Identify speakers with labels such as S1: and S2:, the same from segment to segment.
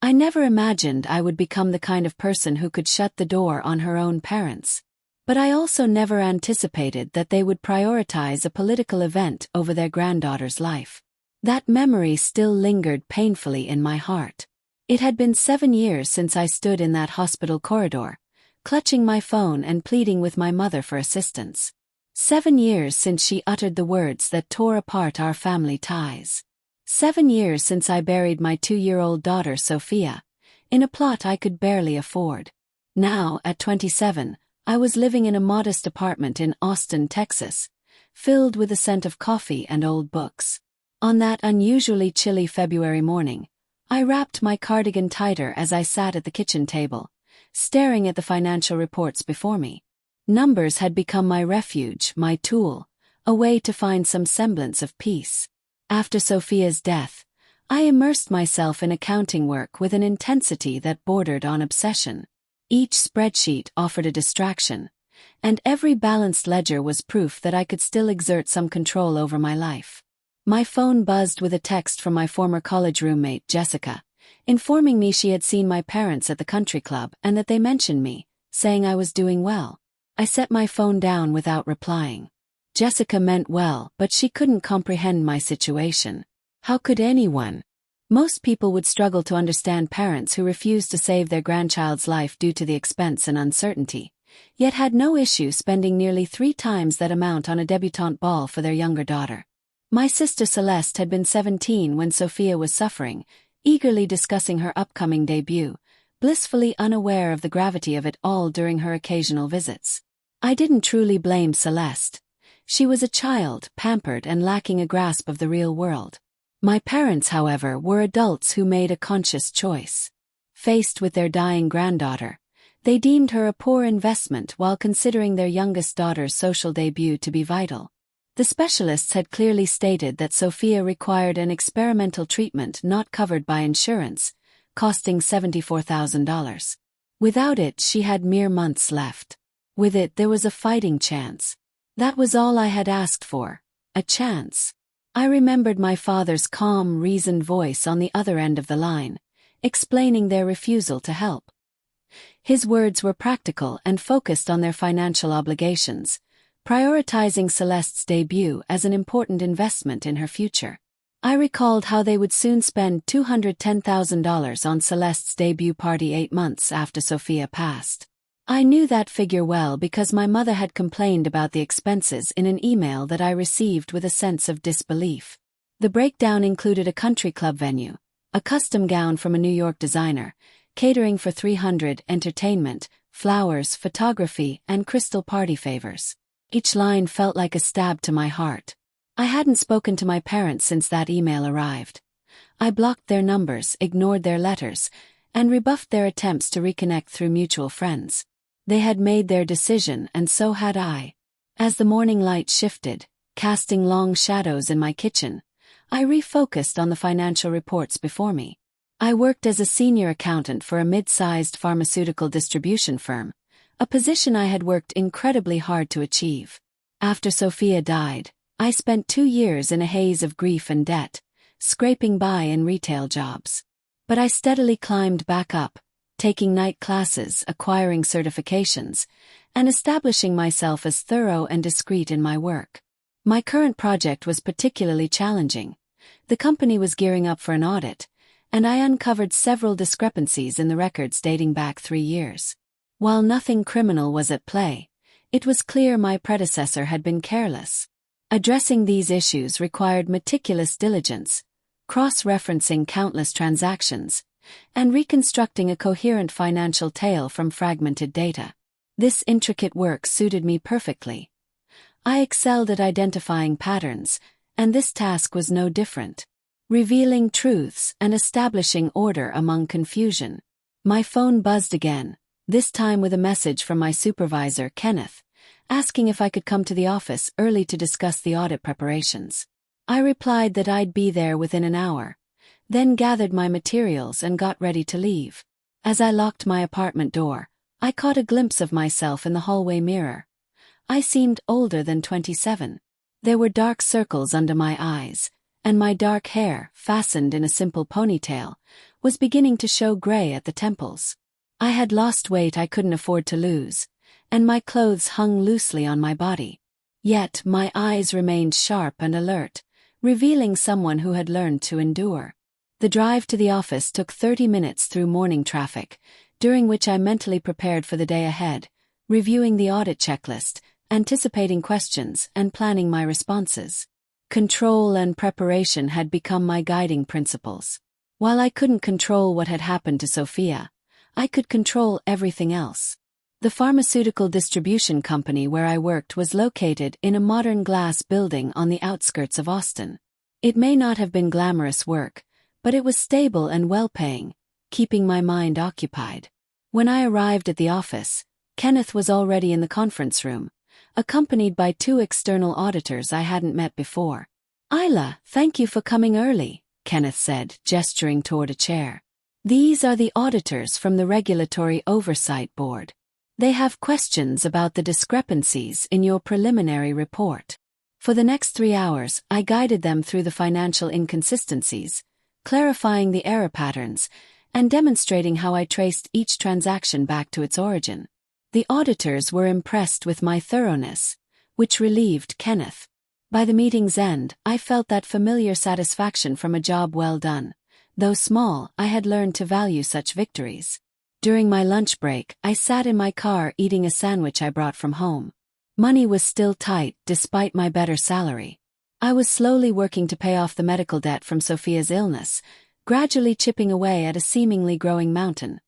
S1: I never imagined I would become the kind of person who could shut the door on her own parents. But I also never anticipated that they would prioritize a political event over their granddaughter's life. That memory still lingered painfully in my heart. It had been 7 years since I stood in that hospital corridor, clutching my phone and pleading with my mother for assistance. 7 years since she uttered the words that tore apart our family ties. 7 years since I buried my 2-year-old daughter Sophia, in a plot I could barely afford. Now, at 27, I was living in a modest apartment in Austin, Texas, filled with the scent of coffee and old books. On that unusually chilly February morning, I wrapped my cardigan tighter as I sat at the kitchen table, staring at the financial reports before me. Numbers had become my refuge, my tool, a way to find some semblance of peace. After Sophia's death, I immersed myself in accounting work with an intensity that bordered on obsession. Each spreadsheet offered a distraction, and every balanced ledger was proof that I could still exert some control over my life. My phone buzzed with a text from my former college roommate, Jessica, informing me she had seen my parents at the country club and that they mentioned me, saying I was doing well. I set my phone down without replying. Jessica meant well, but she couldn't comprehend my situation. How could anyone? Most people would struggle to understand parents who refused to save their grandchild's life due to the expense and uncertainty, yet had no issue spending nearly 3 times that amount on a debutante ball for their younger daughter. My sister Celeste had been 17 when Sophia was suffering, eagerly discussing her upcoming debut, blissfully unaware of the gravity of it all during her occasional visits. I didn't truly blame Celeste. She was a child, pampered and lacking a grasp of the real world. My parents, however, were adults who made a conscious choice. Faced with their dying granddaughter, they deemed her a poor investment while considering their youngest daughter's social debut to be vital. The specialists had clearly stated that Sophia required an experimental treatment not covered by insurance, costing $74,000. Without it, she had mere months left. With it, there was a fighting chance. That was all I had asked for, a chance. I remembered my father's calm, reasoned voice on the other end of the line, explaining their refusal to help. His words were practical and focused on their financial obligations, prioritizing Celeste's debut as an important investment in her future. I recalled how they would soon spend $210,000 on Celeste's debut party 8 months after Sophia passed. I knew that figure well because my mother had complained about the expenses in an email that I received with a sense of disbelief. The breakdown included a country club venue, a custom gown from a New York designer, catering for 300, entertainment, flowers, photography, and crystal party favors. Each line felt like a stab to my heart. I hadn't spoken to my parents since that email arrived. I blocked their numbers, ignored their letters, and rebuffed their attempts to reconnect through mutual friends. They had made their decision, and so had I. As the morning light shifted, casting long shadows in my kitchen, I refocused on the financial reports before me. I worked as a senior accountant for a mid-sized pharmaceutical distribution firm, a position I had worked incredibly hard to achieve. After Sophia died, I spent 2 years in a haze of grief and debt, scraping by in retail jobs. But I steadily climbed back up, taking night classes, acquiring certifications, and establishing myself as thorough and discreet in my work. My current project was particularly challenging. The company was gearing up for an audit, and I uncovered several discrepancies in the records dating back 3 years. While nothing criminal was at play, it was clear my predecessor had been careless. Addressing these issues required meticulous diligence, cross-referencing countless transactions, and reconstructing a coherent financial tale from fragmented data. This intricate work suited me perfectly. I excelled at identifying patterns, and this task was no different. Revealing truths and establishing order among confusion. My phone buzzed again, this time with a message from my supervisor, Kenneth, asking if I could come to the office early to discuss the audit preparations. I replied that I'd be there within an hour, then gathered my materials and got ready to leave. As I locked my apartment door, I caught a glimpse of myself in the hallway mirror. I seemed older than 27. There were dark circles under my eyes, and my dark hair, fastened in a simple ponytail, was beginning to show gray at the temples. I had lost weight I couldn't afford to lose, and my clothes hung loosely on my body. Yet my eyes remained sharp and alert, revealing someone who had learned to endure. The drive to the office took 30 minutes through morning traffic, during which I mentally prepared for the day ahead, reviewing the audit checklist, anticipating questions, and planning my responses. Control and preparation had become my guiding principles. While I couldn't control what had happened to Sophia, I could control everything else. The pharmaceutical distribution company where I worked was located in a modern glass building on the outskirts of Austin. It may not have been glamorous work, but it was stable and well-paying, keeping my mind occupied. When I arrived at the office, Kenneth was already in the conference room, accompanied by 2 external auditors I hadn't met before. "Isla, thank you for coming early," Kenneth said, gesturing toward a chair. "These are the auditors from the Regulatory Oversight Board. They have questions about the discrepancies in your preliminary report." For the next 3 hours, I guided them through the financial inconsistencies, clarifying the error patterns, and demonstrating how I traced each transaction back to its origin. The auditors were impressed with my thoroughness, which relieved Kenneth. By the meeting's end, I felt that familiar satisfaction from a job well done. Though small, I had learned to value such victories. During my lunch break, I sat in my car eating a sandwich I brought from home. Money was still tight, despite my better salary. I was slowly working to pay off the medical debt from Sophia's illness, gradually chipping away at a seemingly growing mountain.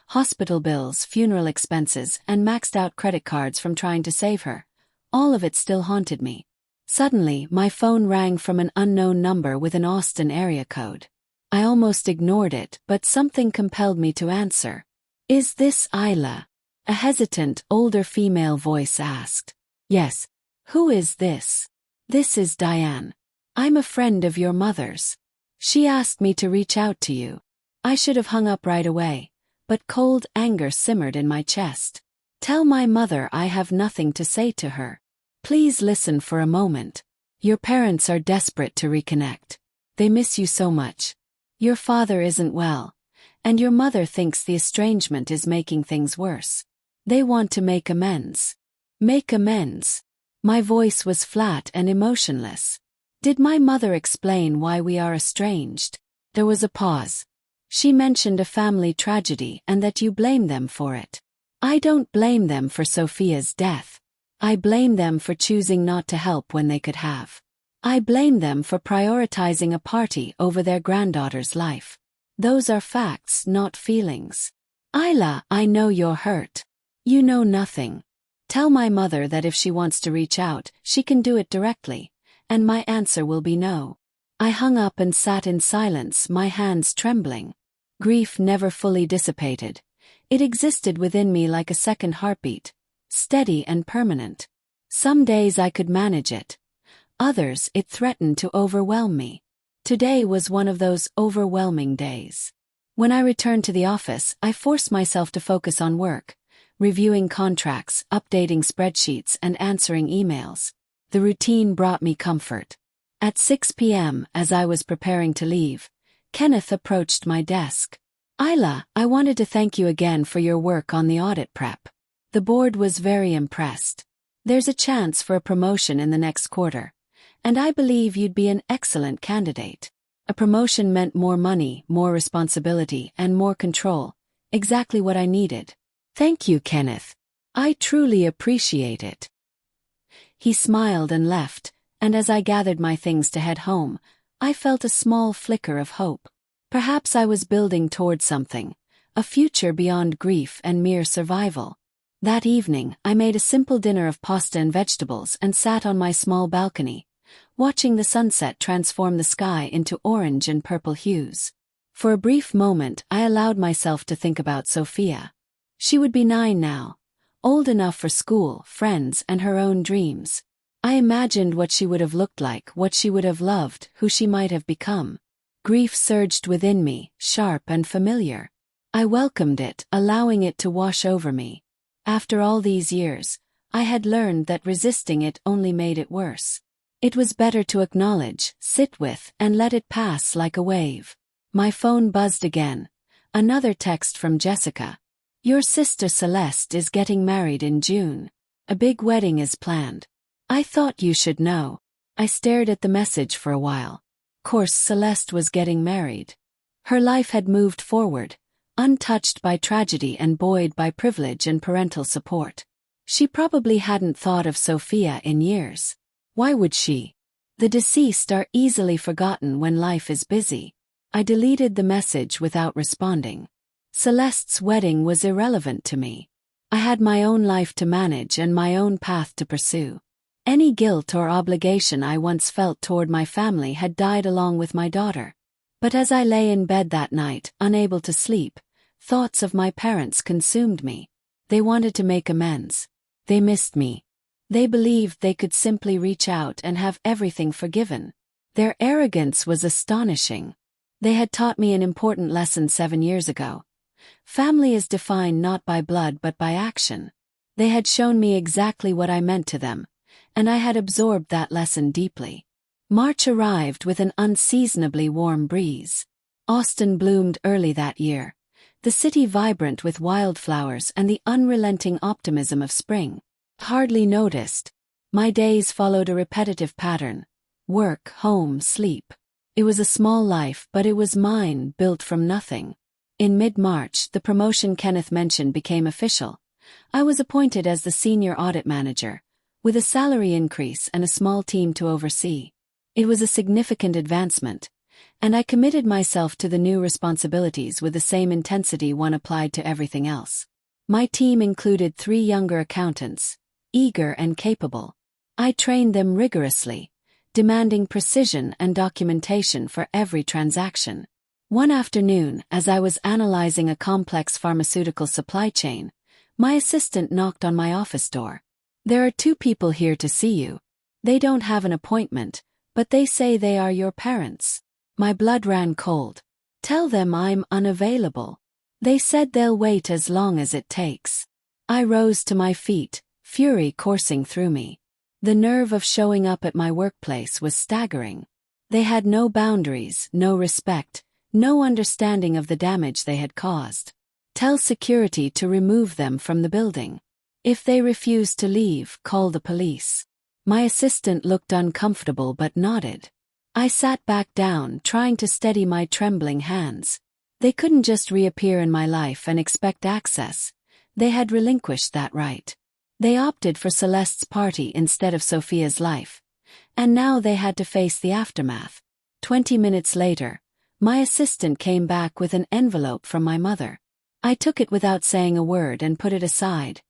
S1: Hospital bills, funeral expenses, and maxed-out credit cards from trying to save her. All of it still haunted me. Suddenly, my phone rang from an unknown number with an Austin area code. I almost ignored it, but something compelled me to answer. "Is this Isla?" A hesitant, older female voice asked. "Yes." "Who is this?" "This is Diane. I'm a friend of your mother's. She asked me to reach out to you." I should have hung up right away, but cold anger simmered in my chest. "Tell my mother I have nothing to say to her. Please listen for a moment. Your parents are desperate to reconnect. They miss you so much. Your father isn't well, and your mother thinks the estrangement is making things worse. They want to make amends." "Make amends?" My voice was flat and emotionless. "Did my mother explain why we are estranged?" There was a pause. "She mentioned a family tragedy and that you blame them for it." "I don't blame them for Sophia's death. I blame them for choosing not to help when they could have. I blame them for prioritizing a party over their granddaughter's life. Those are facts, not feelings." "Isla, I know you're hurt. You know nothing. Tell my mother that if she wants to reach out, she can do it directly, and my answer will be no." I hung up and sat in silence, my hands trembling. Grief never fully dissipated. It existed within me like a second heartbeat, steady and permanent. Some days I could manage it. Others, it threatened to overwhelm me. Today was one of those overwhelming days. When I returned to the office, I forced myself to focus on work, reviewing contracts, updating spreadsheets, and answering emails. The routine brought me comfort. At 6 p.m., as I was preparing to leave, Kenneth approached my desk. "Isla, I wanted to thank you again for your work on the audit prep. The board was very impressed. There's a chance for a promotion in the next quarter, and I believe you'd be an excellent candidate." A promotion meant more money, more responsibility, and more control, exactly what I needed. "Thank you, Kenneth. I truly appreciate it." He smiled and left, and as I gathered my things to head home, I felt a small flicker of hope. Perhaps I was building toward something, a future beyond grief and mere survival. That evening, I made a simple dinner of pasta and vegetables and sat on my small balcony, watching the sunset transform the sky into orange and purple hues. For a brief moment, I allowed myself to think about Sophia. She would be 9 now, old enough for school, friends, and her own dreams. I imagined what she would have looked like, what she would have loved, who she might have become. Grief surged within me, sharp and familiar. I welcomed it, allowing it to wash over me. After all these years, I had learned that resisting it only made it worse. It was better to acknowledge, sit with, and let it pass like a wave. My phone buzzed again. Another text from Jessica. Your sister Celeste is getting married in June. A big wedding is planned. I thought you should know. I stared at the message for a while. Course Celeste was getting married. Her life had moved forward, untouched by tragedy and buoyed by privilege and parental support. She probably hadn't thought of Sophia in years. Why would she? The deceased are easily forgotten when life is busy. I deleted the message without responding. Celeste's wedding was irrelevant to me. I had my own life to manage and my own path to pursue. Any guilt or obligation I once felt toward my family had died along with my daughter. But as I lay in bed that night, unable to sleep, thoughts of my parents consumed me. They wanted to make amends. They missed me. They believed they could simply reach out and have everything forgiven. Their arrogance was astonishing. They had taught me an important lesson 7 years ago. Family is defined not by blood but by action. They had shown me exactly what I meant to them, and I had absorbed that lesson deeply. March arrived with an unseasonably warm breeze. Austin bloomed early that year, the city vibrant with wildflowers and the unrelenting optimism of spring. Hardly noticed. My days followed a repetitive pattern. Work, home, sleep. It was a small life, but it was mine, built from nothing. In mid-March, the promotion Kenneth mentioned became official. I was appointed as the senior audit manager, with a salary increase and a small team to oversee. It was a significant advancement, and I committed myself to the new responsibilities with the same intensity one applied to everything else. My team included 3 younger accountants, eager and capable. I trained them rigorously, demanding precision and documentation for every transaction. One afternoon, as I was analyzing a complex pharmaceutical supply chain, my assistant knocked on my office door. There are 2 people here to see you. They don't have an appointment, but they say they are your parents. My blood ran cold. Tell them I'm unavailable. They said they'll wait as long as it takes. I rose to my feet, fury coursing through me. The nerve of showing up at my workplace was staggering. They had no boundaries, no respect, no understanding of the damage they had caused. Tell security to remove them from the building. If they refuse to leave, call the police. My assistant looked uncomfortable but nodded. I sat back down, trying to steady my trembling hands. They couldn't just reappear in my life and expect access. They had relinquished that right. They opted for Celeste's party instead of Sophia's life. And now they had to face the aftermath. 20 minutes later, my assistant came back with an envelope from my mother. I took it without saying a word and put it aside,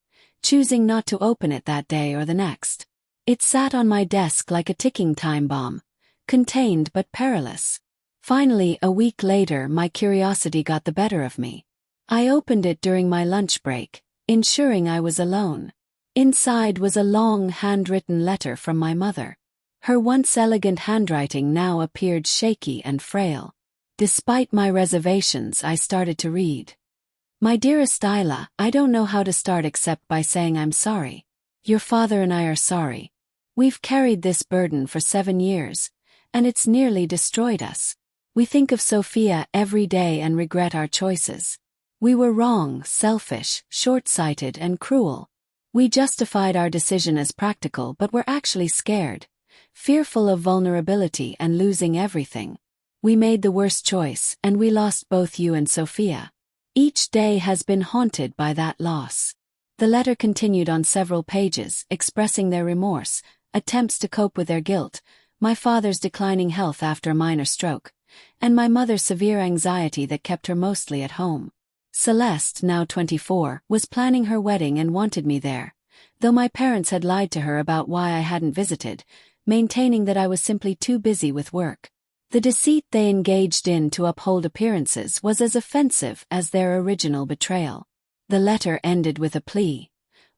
S1: choosing not to open it that day or the next. It sat on my desk like a ticking time bomb, contained but perilous. Finally, a week later, my curiosity got the better of me. I opened it during my lunch break, ensuring I was alone. Inside was a long handwritten letter from my mother. Her once elegant handwriting now appeared shaky and frail. Despite my reservations, I started to read. My dearest Isla, I don't know how to start except by saying I'm sorry. Your father and I are sorry. We've carried this burden for 7 years, and it's nearly destroyed us. We think of Sophia every day and regret our choices. We were wrong, selfish, short-sighted, and cruel. We justified our decision as practical, but were actually scared, fearful of vulnerability and losing everything. We made the worst choice, and we lost both you and Sophia. Each day has been haunted by that loss. The letter continued on several pages, expressing their remorse, attempts to cope with their guilt, my father's declining health after a minor stroke, and my mother's severe anxiety that kept her mostly at home. Celeste, now 24, was planning her wedding and wanted me there, though my parents had lied to her about why I hadn't visited, maintaining that I was simply too busy with work. The deceit they engaged in to uphold appearances was as offensive as their original betrayal. The letter ended with a plea.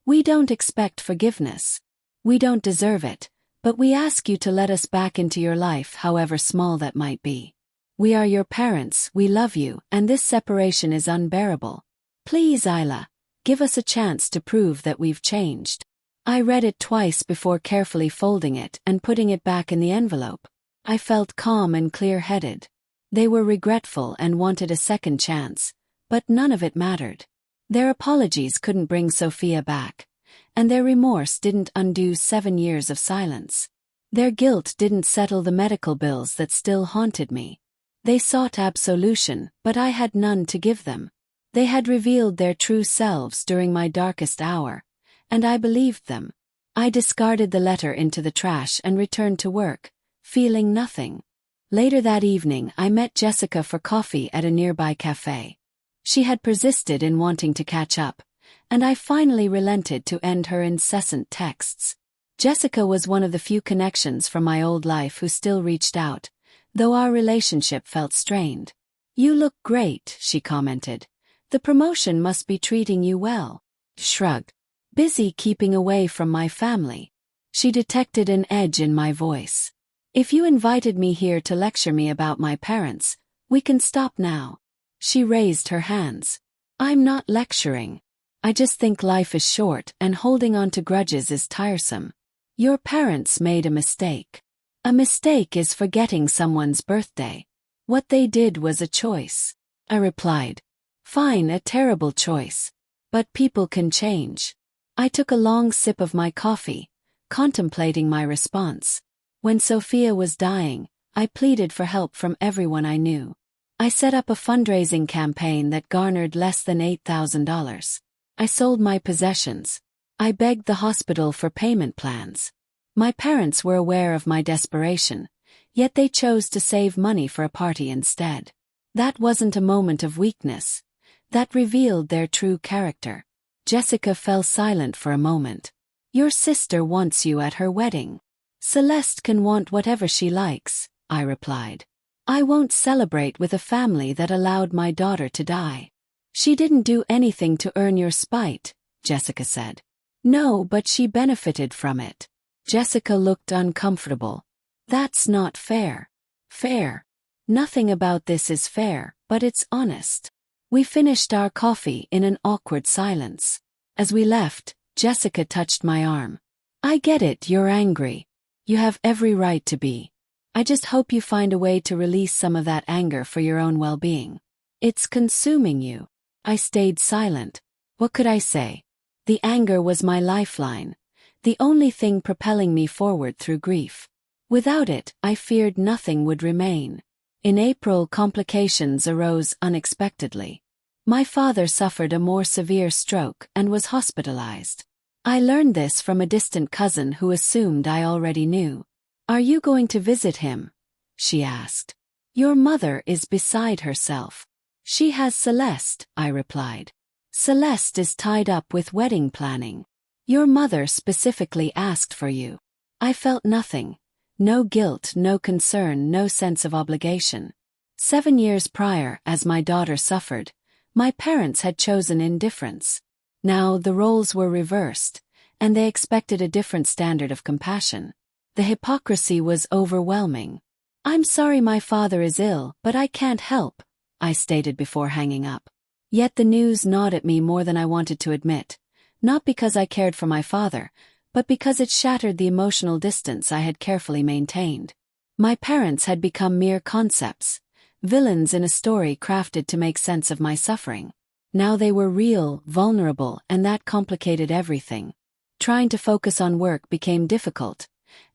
S1: We don't expect forgiveness. We don't deserve it, but we ask you to let us back into your life, however small that might be. We are your parents, we love you, and this separation is unbearable. Please, Isla, give us a chance to prove that we've changed. I read it twice before carefully folding it and putting it back in the envelope. I felt calm and clear-headed. They were regretful and wanted a second chance, but none of it mattered. Their apologies couldn't bring Sophia back, and their remorse didn't undo 7 years of silence. Their guilt didn't settle the medical bills that still haunted me. They sought absolution, but I had none to give them. They had revealed their true selves during my darkest hour, and I believed them. I discarded the letter into the trash and returned to work, feeling nothing. Later that evening I met Jessica for coffee at a nearby cafe. She had persisted in wanting to catch up, and I finally relented to end her incessant texts. Jessica was one of the few connections from my old life who still reached out, though our relationship felt strained. "You look great," she commented. "The promotion must be treating you well." Shrug. "Busy keeping away from my family." She detected an edge in my voice. "If you invited me here to lecture me about my parents, we can stop now." She raised her hands. "I'm not lecturing. I just think life is short and holding on to grudges is tiresome. Your parents made a mistake. A mistake is forgetting someone's birthday. What they did was a choice." I replied. "Fine, a terrible choice. But people can change." I took a long sip of my coffee, contemplating my response. When Sophia was dying, I pleaded for help from everyone I knew. I set up a fundraising campaign that garnered less than $8,000. I sold my possessions. I begged the hospital for payment plans. My parents were aware of my desperation, yet they chose to save money for a party instead. That wasn't a moment of weakness. That revealed their true character. Jessica fell silent for a moment. "Your sister wants you at her wedding." "Celeste can want whatever she likes," I replied. "I won't celebrate with a family that allowed my daughter to die." "She didn't do anything to earn your spite," Jessica said. "No, but she benefited from it." Jessica looked uncomfortable. "That's not fair." "Fair? Nothing about this is fair, but it's honest." We finished our coffee in an awkward silence. As we left, Jessica touched my arm. "I get it, you're angry. You have every right to be. I just hope you find a way to release some of that anger for your own well-being. It's consuming you." I stayed silent. What could I say? The anger was my lifeline, the only thing propelling me forward through grief. Without it, I feared nothing would remain. In April, complications arose unexpectedly. My father suffered a more severe stroke and was hospitalized. I learned this from a distant cousin who assumed I already knew. "Are you going to visit him?" she asked. "Your mother is beside herself." "She has Celeste," I replied. "Celeste is tied up with wedding planning. Your mother specifically asked for you." I felt nothing. No guilt, no concern, no sense of obligation. 7 years prior, as my daughter suffered, my parents had chosen indifference. Now the roles were reversed, and they expected a different standard of compassion. The hypocrisy was overwhelming. "I'm sorry my father is ill, but I can't help," I stated before hanging up. Yet the news gnawed at me more than I wanted to admit, not because I cared for my father, but because it shattered the emotional distance I had carefully maintained. My parents had become mere concepts, villains in a story crafted to make sense of my suffering. Now they were real, vulnerable, and that complicated everything. Trying to focus on work became difficult,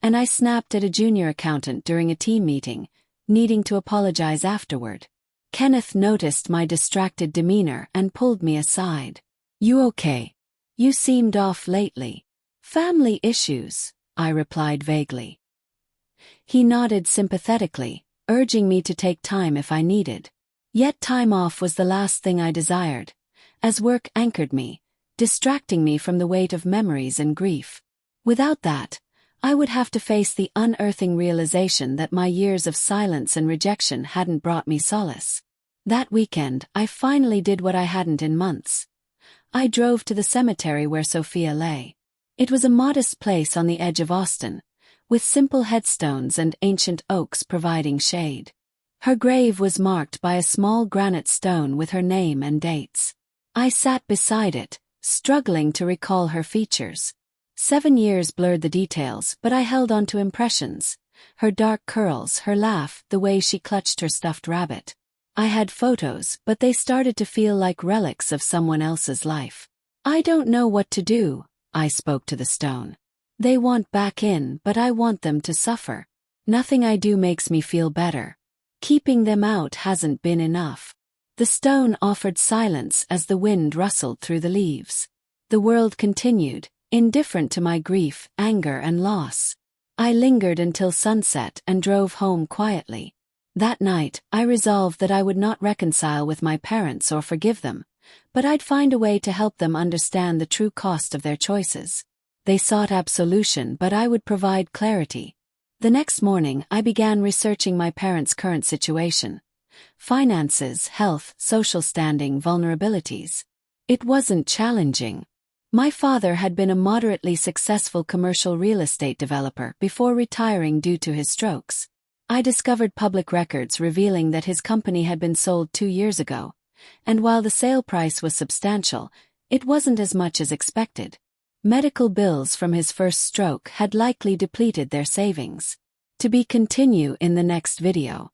S1: and I snapped at a junior accountant during a team meeting, needing to apologize afterward. Kenneth noticed my distracted demeanor and pulled me aside. "You okay? You seemed off lately." "Family issues," I replied vaguely. He nodded sympathetically, urging me to take time if I needed. Yet time off was the last thing I desired, as work anchored me, distracting me from the weight of memories and grief. Without that, I would have to face the unearthing realization that my years of silence and rejection hadn't brought me solace. That weekend, I finally did what I hadn't in months. I drove to the cemetery where Sophia lay. It was a modest place on the edge of Austin, with simple headstones and ancient oaks providing shade. Her grave was marked by a small granite stone with her name and dates. I sat beside it, struggling to recall her features. 7 years blurred the details, but I held on to impressions. Her dark curls, her laugh, the way she clutched her stuffed rabbit. I had photos, but they started to feel like relics of someone else's life. I don't know what to do, I spoke to the stone. They want back in, but I want them to suffer. Nothing I do makes me feel better. Keeping them out hasn't been enough. The stone offered silence as the wind rustled through the leaves. The world continued, indifferent to my grief, anger, and loss. I lingered until sunset and drove home quietly. That night, I resolved that I would not reconcile with my parents or forgive them, but I'd find a way to help them understand the true cost of their choices. They sought absolution, but I would provide clarity. The next morning, I began researching my parents' current situation. Finances, health, social standing, vulnerabilities. It wasn't challenging. My father had been a moderately successful commercial real estate developer before retiring due to his strokes. I discovered public records revealing that his company had been sold 2 years ago, and while the sale price was substantial, it wasn't as much as expected. Medical bills from his first stroke had likely depleted their savings. To be continued in the next video.